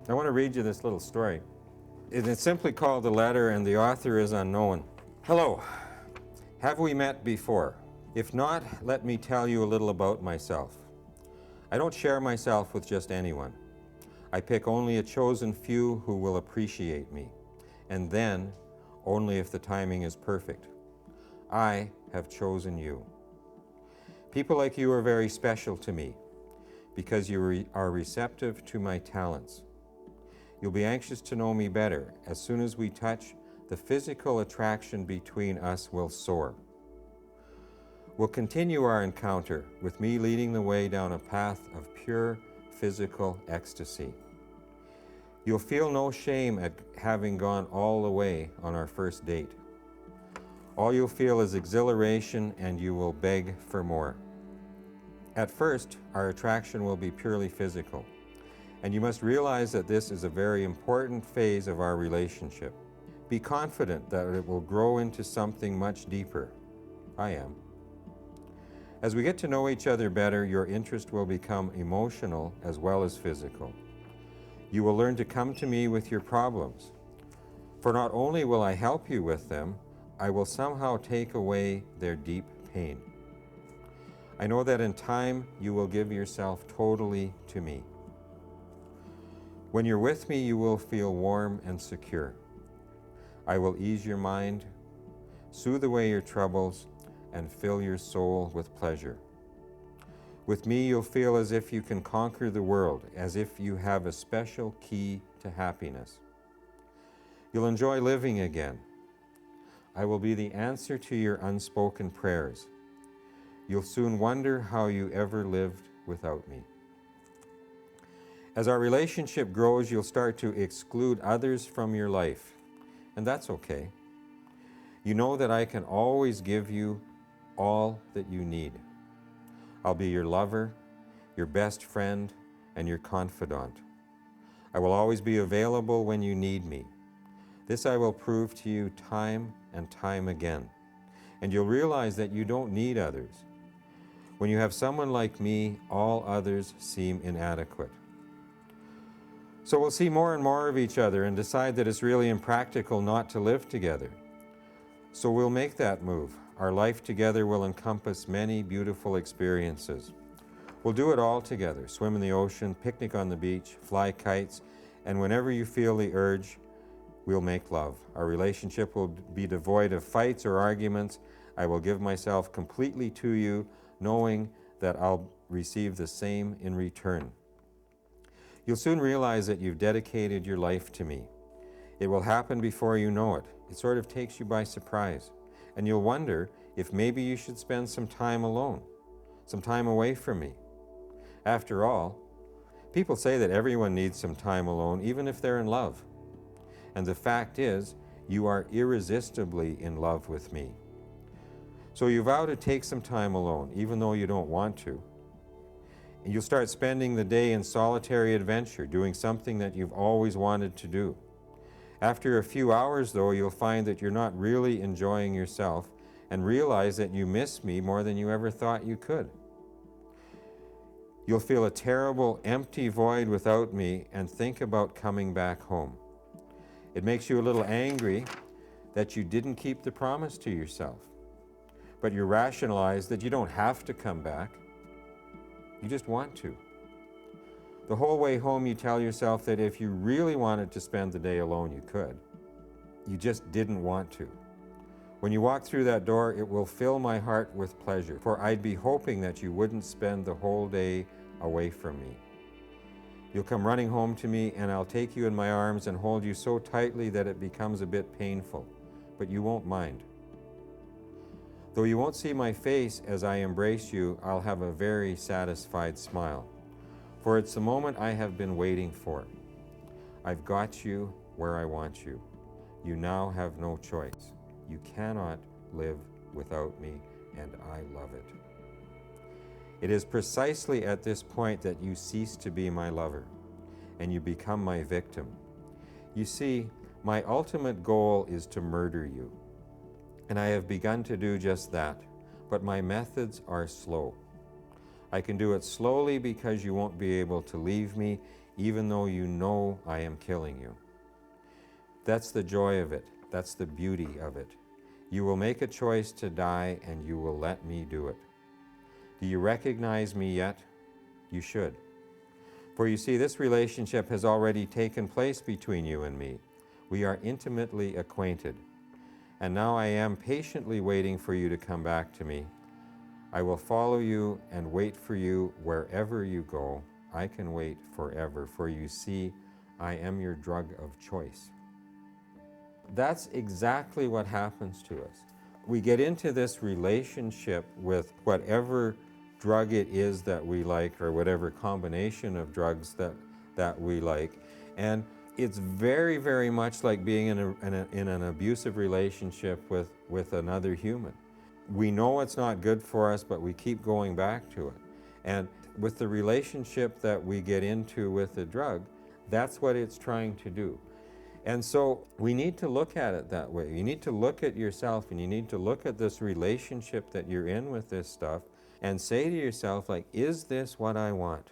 I want to read you this little story. It's simply called The Letter, and the author is unknown. Hello. Have we met before? If not, let me tell you a little about myself. I don't share myself with just anyone. I pick only a chosen few who will appreciate me, and then only if the timing is perfect. I have chosen you. People like you are very special to me because you are receptive to my talents. You'll be anxious to know me better. As soon as we touch, the physical attraction between us will soar. We'll continue our encounter with me leading the way down a path of pure physical ecstasy. You'll feel no shame at having gone all the way on our first date. All you'll feel is exhilaration, and you will beg for more. At first, our attraction will be purely physical, and you must realize that this is a very important phase of our relationship. Be confident that it will grow into something much deeper. I am. As we get to know each other better, your interest will become emotional as well as physical. You will learn to come to me with your problems, for not only will I help you with them, I will somehow take away their deep pain. I know that in time you will give yourself totally to me. When you're with me, you will feel warm and secure. I will ease your mind, soothe away your troubles, and fill your soul with pleasure. With me, you'll feel as if you can conquer the world, as if you have a special key to happiness. You'll enjoy living again. I will be the answer to your unspoken prayers. You'll soon wonder how you ever lived without me. As our relationship grows, you'll start to exclude others from your life, and that's okay. You know that I can always give you all that you need. I'll be your lover, your best friend, and your confidant. I will always be available when you need me. This I will prove to you time and time again, and you'll realize that you don't need others. When you have someone like me, all others seem inadequate. So we'll see more and more of each other and decide that it's really impractical not to live together. So we'll make that move. Our life together will encompass many beautiful experiences. We'll do it all together, swim in the ocean, picnic on the beach, fly kites, and whenever you feel the urge, we'll make love. Our relationship will be devoid of fights or arguments. I will give myself completely to you, knowing that I'll receive the same in return. You'll soon realize that you've dedicated your life to me. It will happen before you know it. It sort of takes you by surprise. And you'll wonder if maybe you should spend some time alone, some time away from me. After all, people say that everyone needs some time alone, even if they're in love. And the fact is, you are irresistibly in love with me. So you vow to take some time alone, even though you don't want to. And you'll start spending the day in solitary adventure, doing something that you've always wanted to do. After a few hours, though, you'll find that you're not really enjoying yourself and realize that you miss me more than you ever thought you could. You'll feel a terrible, empty void without me and think about coming back home. It makes you a little angry that you didn't keep the promise to yourself. But you rationalize that you don't have to come back. You just want to. The whole way home, you tell yourself that if you really wanted to spend the day alone, you could. You just didn't want to. When you walk through that door, it will fill my heart with pleasure, for I'd be hoping that you wouldn't spend the whole day away from me. You'll come running home to me, and I'll take you in my arms and hold you so tightly that it becomes a bit painful, but you won't mind. Though you won't see my face as I embrace you, I'll have a very satisfied smile. For it's the moment I have been waiting for. I've got you where I want you. You now have no choice. You cannot live without me, and I love it. It is precisely at this point that you cease to be my lover, and you become my victim. You see, my ultimate goal is to murder you, and I have begun to do just that, but my methods are slow. I can do it slowly because you won't be able to leave me, even though you know I am killing you. That's the joy of it. That's the beauty of it. You will make a choice to die, and you will let me do it. Do you recognize me yet? You should. For you see, this relationship has already taken place between you and me. We are intimately acquainted. And now I am patiently waiting for you to come back to me. I will follow you and wait for you wherever you go. I can wait forever, for you see, I am your drug of choice. That's exactly what happens to us. We get into this relationship with whatever drug it is that we like, or whatever combination of drugs that we like. And it's very, very much like being in an abusive relationship with another human. We know it's not good for us, but we keep going back to it. And with the relationship that we get into with the drug, that's what it's trying to do. And so we need to look at it that way. You need to look at yourself, and you need to look at this relationship that you're in with this stuff and say to yourself, like, is this what I want?